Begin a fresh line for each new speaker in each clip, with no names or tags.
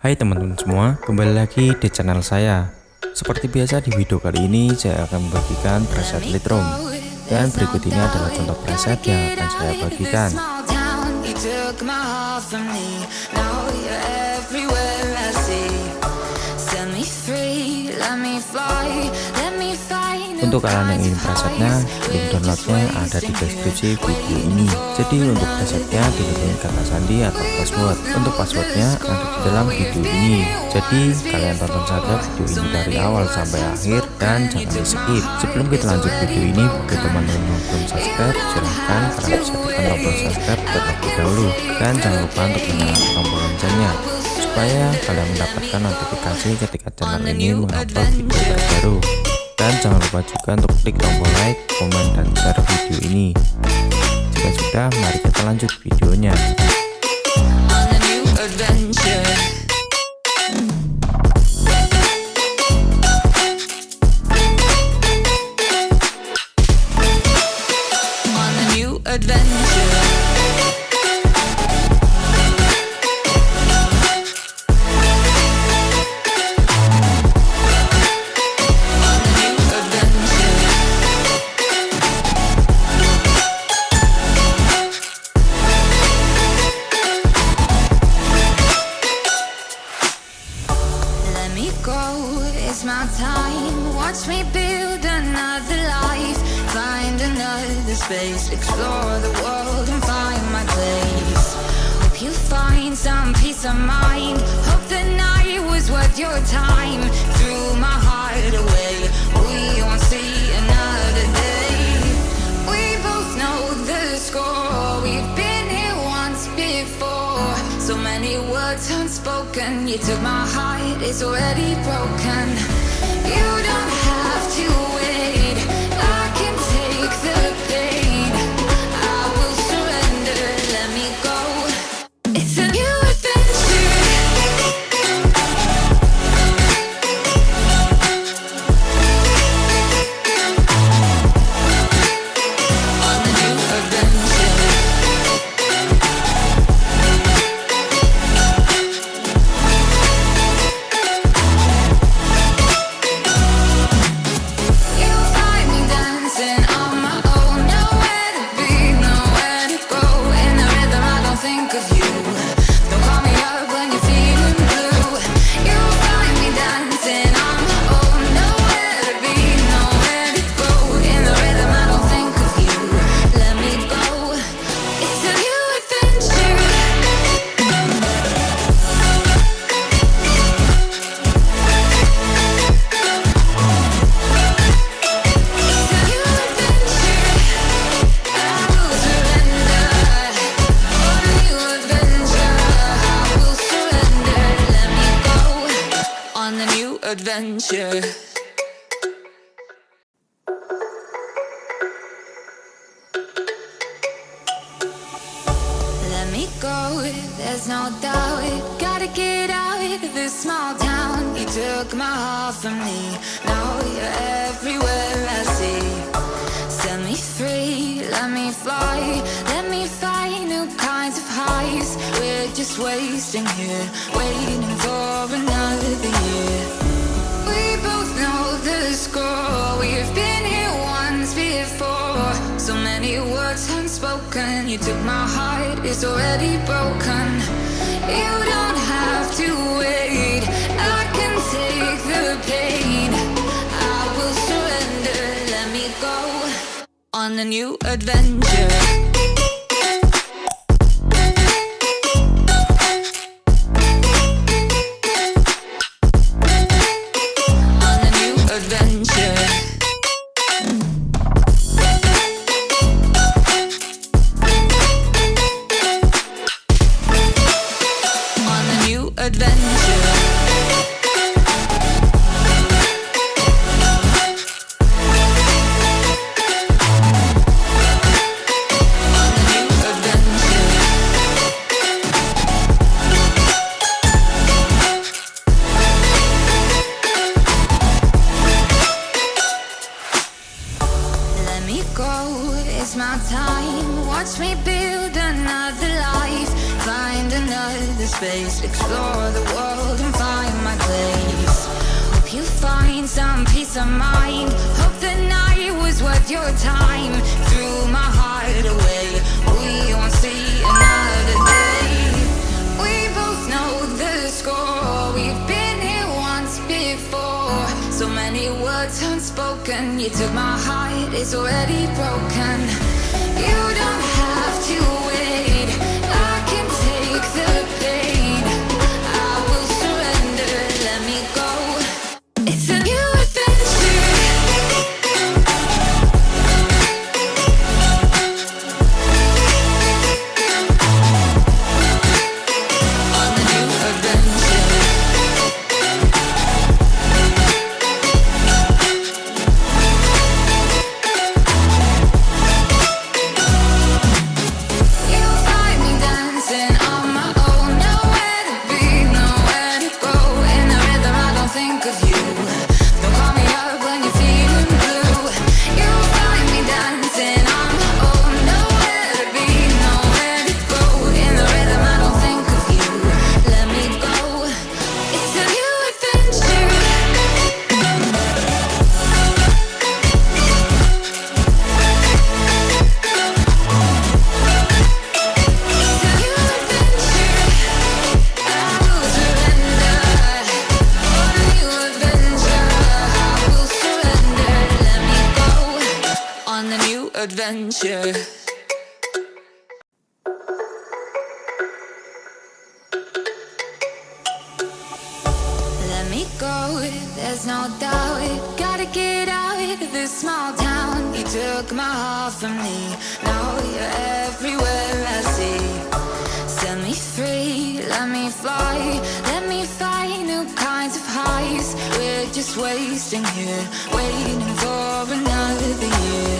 Hai teman-teman semua, kembali lagi di channel saya. Seperti biasa di video kali ini saya akan membagikan preset Lightroom. Dan berikut ini adalah contoh preset yang akan saya bagikan. Untuk kalian yang ingin presetnya, link downloadnya ada di deskripsi video ini. Jadi untuk presetnya dihubungi kata sandi atau password. Untuk passwordnya ada di dalam video ini. Jadi kalian tonton saja video ini dari awal sampai akhir dan jangan di skip. Sebelum kita lanjut video ini, bagi teman-teman yang belum subscribe, silahkan kalian bisa tekan tombol subscribe terlebih dahulu. Dan jangan lupa untuk menyalakan tombol loncengnya supaya kalian mendapatkan notifikasi ketika channel ini mengupload video terbaru. Dan jangan lupa juga untuk klik tombol like, komen, dan share video ini. Jika sudah, mari kita lanjut videonya.
My time, watch me build another life, find another space, explore the world and find my place. Hope you find some peace of mind, hope the night was worth your time. Threw my heart away, we won't see another day. We both know the score, we've been here once before. So many words unspoken, you took my heart, it's already broken. You don't have to wait, I can take the pain. I will surrender, let me go. It's a new adventure. On a new adventure. Adventure. Let me go, there's no doubt. Gotta get out of this small town. You took my heart from me, now you're everywhere I see. Set me free, let me fly, let me find new kinds of highs. We're just wasting here, waiting for another year. We both know the score, we've been here once before. So many words unspoken, you took my heart, it's already broken. You don't have to wait, I can take the pain. I will surrender, let me go on a new adventure. space, explore the world and find my place. Hope you find some peace of mind. Hope the night was worth your time. Threw my heart away, we won't see another day. We both know the score, we've been here once before. So many words unspoken, you took my heart, it's already broken. You don't have to wait, I can take the pain. I will surrender, let me go. It's a new adventure. On the new adventure. You'll find me dancing on my own, nowhere to be, nowhere to go. In the rhythm I don't think of you. Don't call me up when you're feeling blue. You'll find me dancing on my own, nowhere to be, nowhere to go. In the rhythm I don't think of you. Let me go. It's a new adventure. On the new adventure. Let me go, there's no doubt. Gotta get out of this small town. You took my heart from me, now you're everywhere I see. Set me free, let me fly. Let me find new kinds of highs. We're just wasting here, waiting for another year.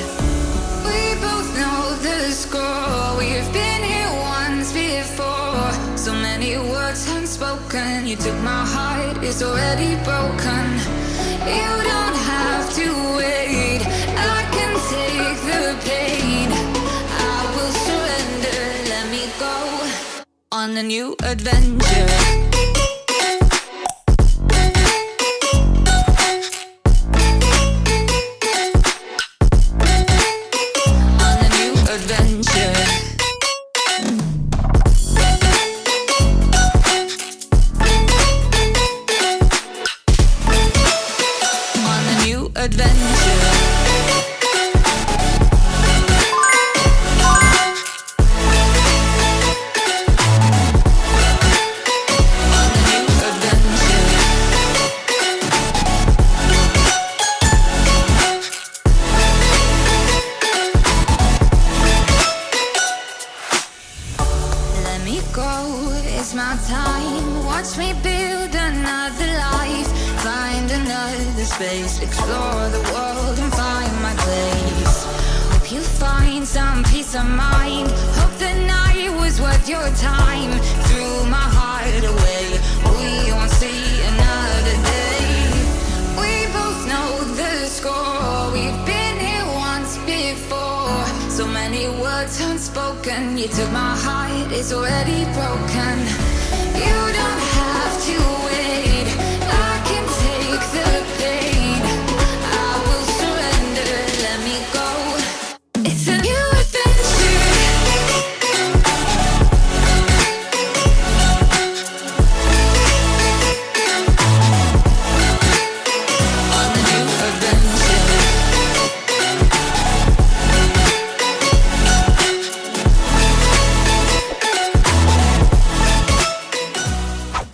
We both know the score, we've been here once before. So many words unspoken, you took my heart, it's already broken. You don't have to wait, I can take the pain. I will surrender, let me go. On a new adventure. On a new adventure. On a new adventure. My time, watch me build another life. Find another space, explore the world and find my place. Hope you find some peace of mind. Hope the night was worth your time. Threw my heart away, we won't see another day. We both know the score, we've been here once before. So many words unspoken, you took my heart, it's already broken.